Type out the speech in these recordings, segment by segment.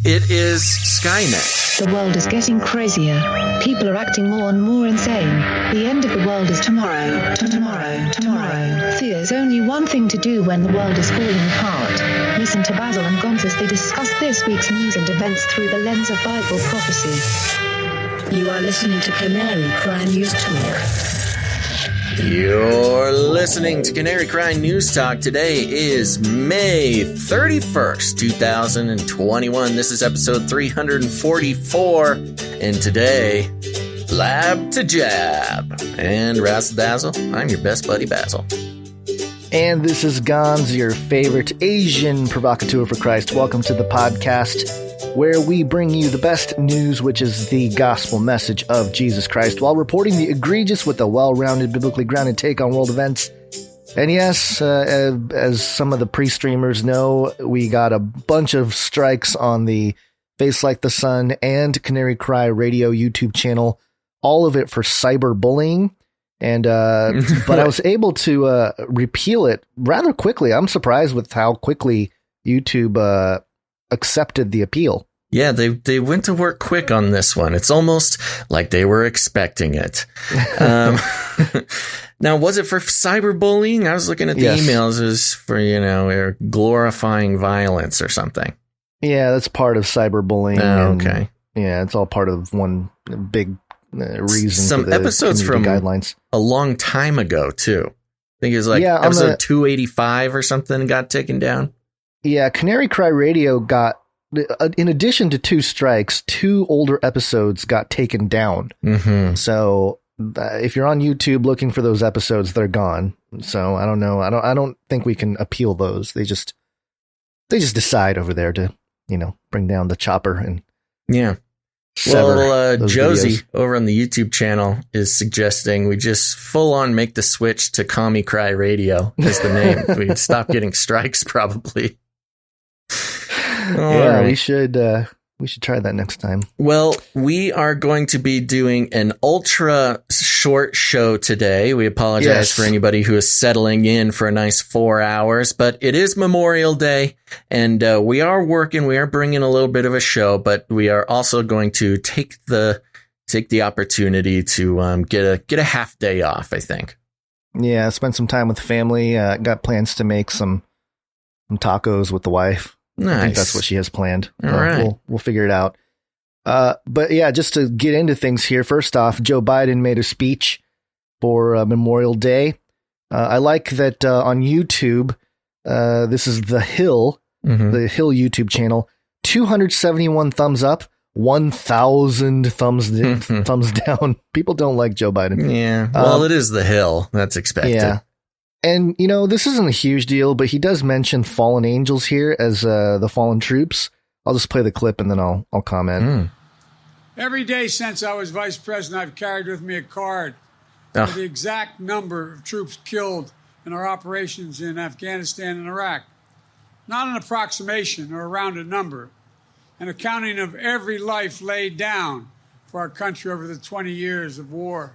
It is Skynet. The world is getting crazier. People are acting more and more insane. The end of the world is tomorrow. Tomorrow. There's only one thing to do when the world is falling apart. Listen to Basil and Gonz as they discuss this week's news and events through the lens of Bible prophecy. You are listening to Canary Cry News Talk. You're listening to Canary Cry News Talk. Today is May 31st, 2021. This is episode 344. And today, Lab to Jab. And Razzle Dazzle, I'm your best buddy Basil. And this is Gonz, your favorite Asian provocateur for Christ. Welcome to the podcast where we bring you the best news, which is the gospel message of Jesus Christ, while reporting the egregious with a well-rounded, biblically grounded take on world events. And yes, as some of the pre-streamers know, we got a bunch of strikes on the Face Like the Sun and Canary Cry Radio YouTube channel, all of it for cyberbullying. And but I was able to repeal it rather quickly. I'm surprised with how quickly YouTube accepted the appeal. Yeah, they went to work quick on this one. It's almost like they were expecting it. Now, was it for cyberbullying? I was looking at the emails as for, glorifying violence or something. Yeah, that's part of cyberbullying. Okay. Yeah, it's all part of one big reason. Some for the episodes from guidelines a long time ago, too. I think it was like episode 285 or something got taken down. Yeah, Canary Cry Radio got, in addition to 2 strikes, 2 older episodes got taken down. Mm-hmm. So if you're on YouTube looking for those episodes, they're gone. So I don't know. I don't think we can appeal those. They just decide over there to, bring down the chopper and Well, Josie videos over on the YouTube channel is suggesting we just full on make the switch to Commie Cry Radio as the name. We'd stop getting strikes probably. Right. we should try that next time. Well, we are going to be doing an ultra short show today. We apologize for anybody who is settling in for a nice 4 hours, but it is Memorial Day and we are working. We are bringing a little bit of a show, but we are also going to take the opportunity to get a half day off, I think. Yeah, spend some time with family. Got plans to make some tacos with the wife. Nice. I think that's what she has planned. All right. We'll figure it out. But yeah, just to get into things here. First off, Joe Biden made a speech for Memorial Day. I like that on YouTube. This is The Hill, the Hill YouTube channel. 271 thumbs up, 1,000 thumbs down. People don't like Joe Biden. Yeah. Well, it is The Hill. That's expected. Yeah. And, this isn't a huge deal, but he does mention fallen angels here as the fallen troops. I'll just play the clip and then I'll comment. Every day since I was vice president, I've carried with me a card with the exact number of troops killed in our operations in Afghanistan and Iraq. Not an approximation or a rounded number. An accounting of every life laid down for our country over the 20 years of war.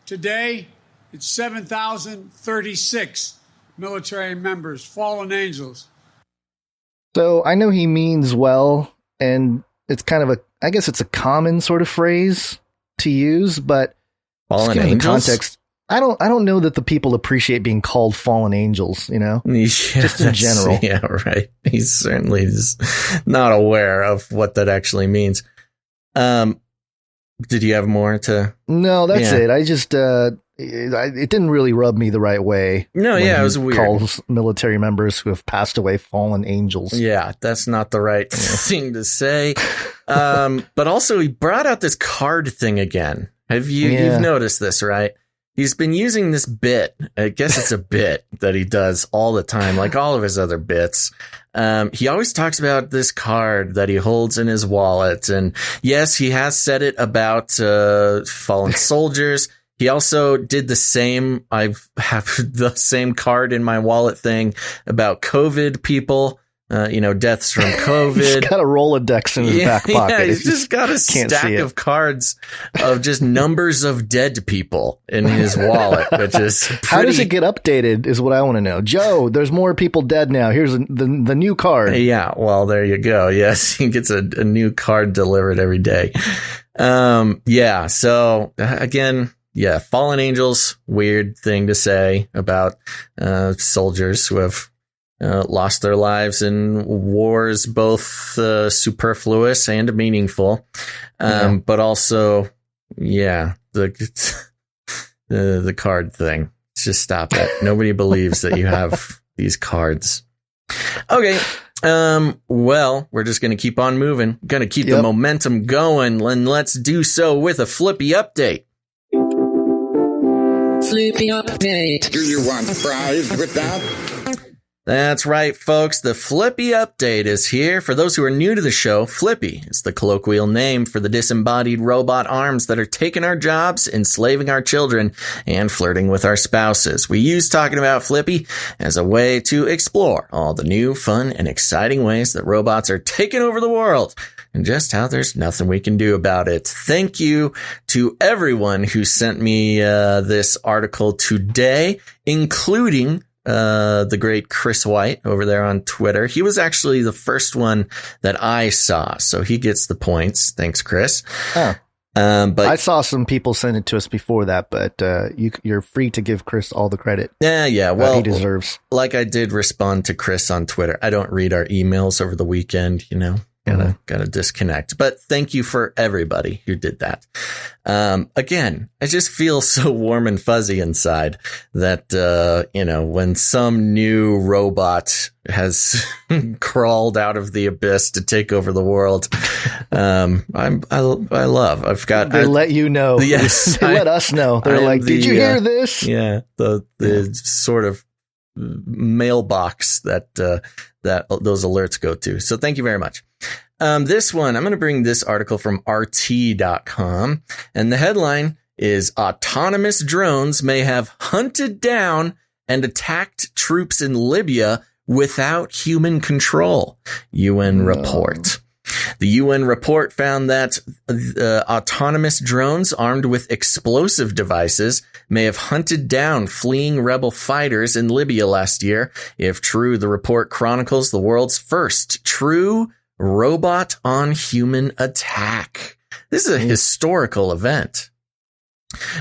Today, it's 7,036 military members, fallen angels. So I know he means well, and it's kind of I guess it's a common sort of phrase to use, but fallen angels? The context, I don't know that the people appreciate being called fallen angels, just in general. Yeah, right. He certainly is not aware of what that actually means. Did you have more to? No, that's it. I just, it didn't really rub me the right way. No, it was weird. Calls military members who have passed away fallen angels. Yeah, that's not the right thing to say. But also he brought out this card thing again. You've noticed this, right? He's been using this bit. I guess it's a bit that he does all the time, like all of his other bits. He always talks about this card that he holds in his wallet. And yes, he has said it about fallen soldiers. He also did the same. I have the same card in my wallet thing about COVID people. deaths from COVID. He's got a Rolodex in his back pocket. Yeah, he's just got a stack of cards of just numbers of dead people in his wallet, which is How does it get updated is what I want to know. Joe, there's more people dead now. Here's the new card. Yeah, well, there you go. Yes, he gets a new card delivered every day. So again, fallen angels, weird thing to say about soldiers who have lost their lives in wars, both superfluous and meaningful. But also, the card thing. Just stop it. Nobody believes that you have these cards. Okay. Well, we're just going to keep on moving. Going to keep the momentum going. And let's do so with a Flippy update. Flippy update. Do you want fries with that? That's right, folks. The Flippy update is here. For those who are new to the show, Flippy is the colloquial name for the disembodied robot arms that are taking our jobs, enslaving our children, and flirting with our spouses. We use talking about Flippy as a way to explore all the new, fun, and exciting ways that robots are taking over the world, and just how there's nothing we can do about it. Thank you to everyone who sent me this article today, including the great Chris White over there on Twitter. He was actually the first one that I saw, so he gets the points. Thanks, Chris. Oh. But I saw some people send it to us before that, but you're free to give Chris all the credit. Yeah. Well, he deserves. Like I did respond to Chris on Twitter. I don't read our emails over the weekend, Gotta disconnect. But thank you for everybody who did that. Again, I just feel so warm and fuzzy inside that, when some new robot has crawled out of the abyss to take over the world, I love. They let you know. Yes, they let us know. They're like, did you hear this? Yeah, the sort of mailbox that those alerts go to. So thank you very much. This one, I'm going to bring this article from RT.com, and the headline is autonomous drones may have hunted down and attacked troops in Libya without human control. UN report. The UN report found that autonomous drones armed with explosive devices may have hunted down fleeing rebel fighters in Libya last year. If true, the report chronicles the world's first true robot on human attack. This is a historical event.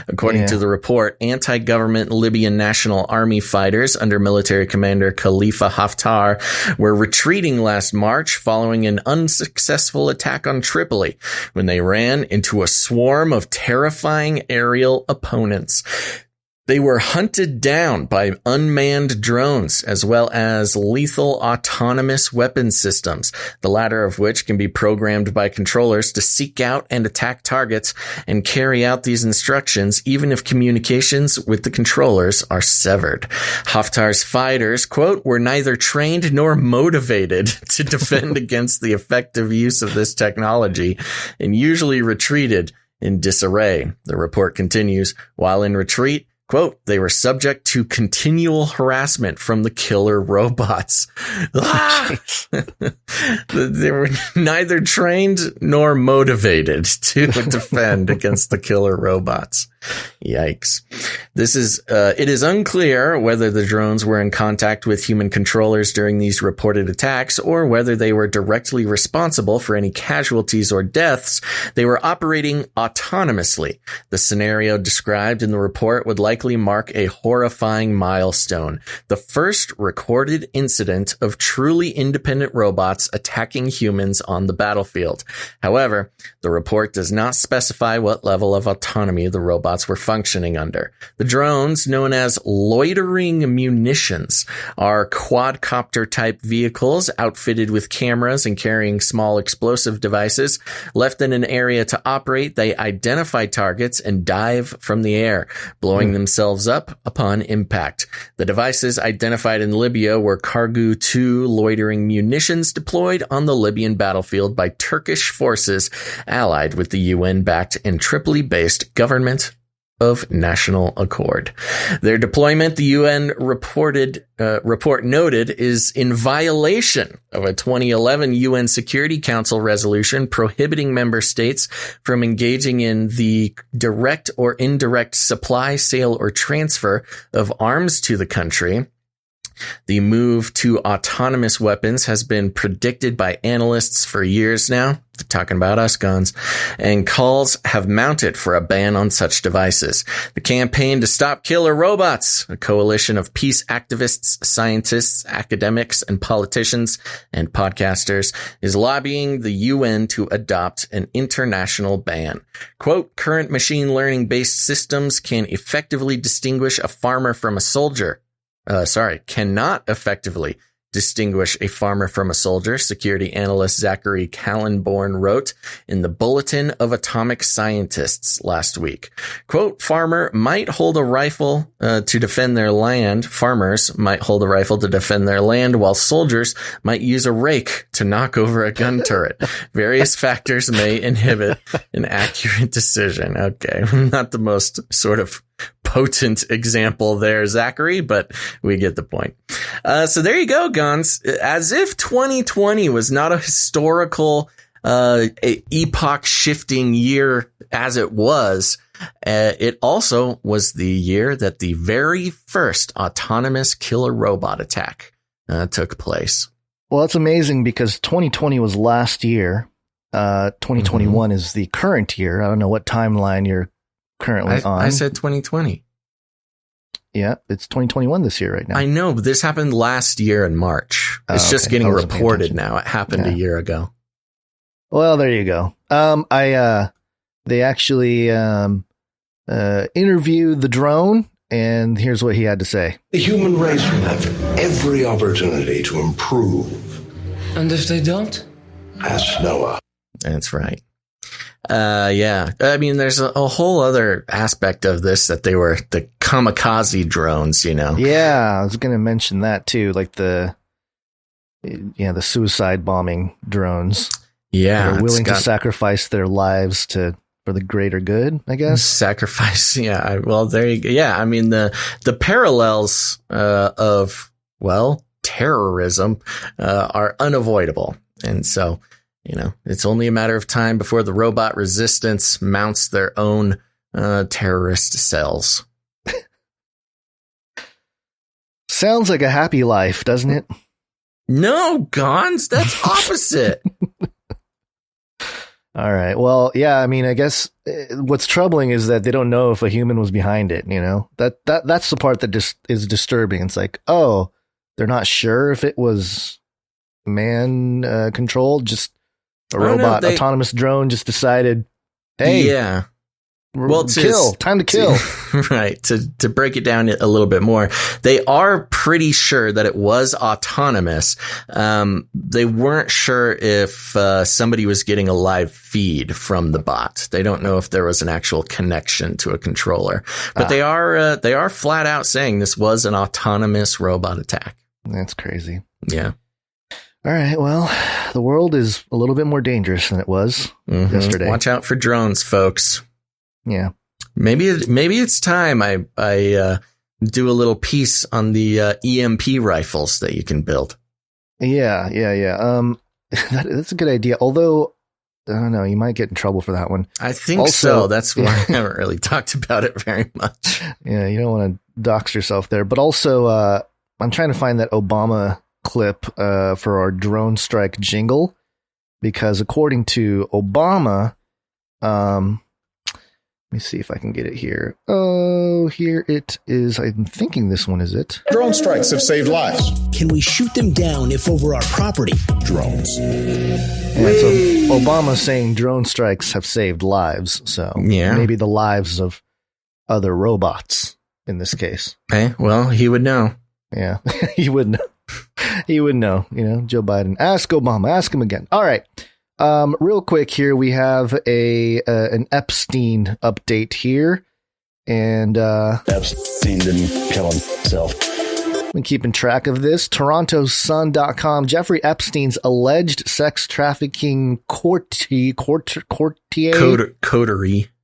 According to the report, anti-government Libyan National Army fighters under military commander Khalifa Haftar were retreating last March following an unsuccessful attack on Tripoli when they ran into a swarm of terrifying aerial opponents. They were hunted down by unmanned drones as well as lethal autonomous weapon systems, the latter of which can be programmed by controllers to seek out and attack targets and carry out these instructions even if communications with the controllers are severed. Haftar's fighters, quote, were neither trained nor motivated to defend against the effective use of this technology and usually retreated in disarray. The report continues, while in retreat, quote, they were subject to continual harassment from the killer robots. They were neither trained nor motivated to defend against the killer robots. Yikes. It is unclear whether the drones were in contact with human controllers during these reported attacks or whether they were directly responsible for any casualties or deaths. They were operating autonomously. The scenario described in the report would likely mark a horrifying milestone, the first recorded incident of truly independent robots attacking humans on the battlefield. However, the report does not specify what level of autonomy the robots were functioning under. The drones, known as loitering munitions, are quadcopter type vehicles outfitted with cameras and carrying small explosive devices. Left in an area to operate, they identify targets and dive from the air, blowing themselves up upon impact. The devices identified in Libya were Kargu 2 loitering munitions deployed on the Libyan battlefield by Turkish forces allied with the UN-backed and Tripoli-based government of national accord. Their deployment, the UN report noted, is in violation of a 2011 UN Security Council resolution prohibiting member states from engaging in the direct or indirect supply, sale, or transfer of arms to the country. The move to autonomous weapons has been predicted by analysts for years now. They're talking about us guns, and calls have mounted for a ban on such devices. The Campaign to Stop Killer Robots, a coalition of peace activists, scientists, academics, and politicians and podcasters, is lobbying the UN to adopt an international ban. Quote, current machine learning based systems can effectively distinguish a farmer from a soldier. Cannot effectively distinguish a farmer from a soldier, security analyst Zachary Kallenborn wrote in the Bulletin of Atomic Scientists last week. Quote, farmer might hold a rifle to defend their land. Farmers might hold a rifle to defend their land, while soldiers might use a rake to knock over a gun turret. Various factors may inhibit an accurate decision. Okay, not the most sort of potent example there, Zachary, but we get the point. So there you go, Guns. As if 2020 was not a historical, epoch-shifting year as it was, it also was the year that the very first autonomous killer robot attack took place. Well, it's amazing because 2020 was last year. 2021 is the current year. I don't know what timeline you're currently on. I said 2020. Yeah, it's 2021 this year right now. I know, but this happened last year in March. It's just getting reported now. It happened a year ago. Well, there you go. They actually interviewed the drone, and here's what he had to say. The human race will have every opportunity to improve. And if they don't? Ask Noah. That's right. Yeah. I mean, there's a whole other aspect of this that they were the kamikaze drones, you know? Yeah, I was going to mention that too. Like the suicide bombing drones. Yeah. They're willing to sacrifice their lives for the greater good, I guess. Sacrifice. Yeah. Well, there you go. Yeah. I mean, the parallels, of terrorism, are unavoidable. And so, you know, it's only a matter of time before the robot resistance mounts their own terrorist cells. Sounds like a happy life, doesn't it? No, Gons, that's opposite. All right. Well, yeah, I mean, I guess what's troubling is that they don't know if a human was behind it, you know? That's the part that just is disturbing. It's like, oh, they're not sure if it was man controlled, just a robot, autonomous drone just decided, hey, yeah, well, time to kill. Right. To break it down a little bit more, they are pretty sure that it was autonomous. They weren't sure if somebody was getting a live feed from the bot. They don't know if there was an actual connection to a controller, but they are flat out saying this was an autonomous robot attack. That's crazy. Yeah. All right. Well, the world is a little bit more dangerous than it was yesterday. Watch out for drones, folks. Yeah. Maybe it's time I do a little piece on the EMP rifles that you can build. Yeah. That's a good idea. Although, I don't know, you might get in trouble for that one. I think so. That's why I haven't really talked about it very much. Yeah, you don't want to dox yourself there. But also, I'm trying to find that Obama clip for our drone strike jingle, because according to Obama, let me see if I can get it here. Oh, here it is. I'm thinking this one is it. Drone strikes have saved lives. Can we shoot them down if over our property? Drones. And so Obama's saying drone strikes have saved lives. So maybe the lives of other robots in this case. Okay, well, he would know. Yeah, he would know. He would know, you know, Joe Biden. Ask Obama. Ask him again. All right. Real quick here, we have an Epstein update here. And Epstein didn't kill himself. Been keeping track of this. TorontoSun.com. Jeffrey Epstein's alleged sex trafficking coterie.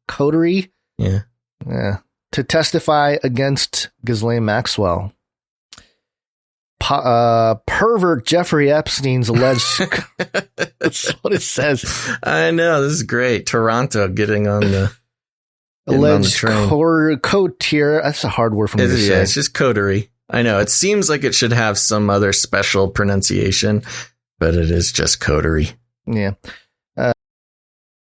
Coterie. Yeah. Yeah. To testify against Ghislaine Maxwell. Pervert Jeffrey Epstein's alleged. That's what it says. I know. This is great. Toronto getting on the alleged coterie. That's a hard word for me to say. Yeah, it's just coterie. I know. It seems like it should have some other special pronunciation, but it is just coterie. Yeah.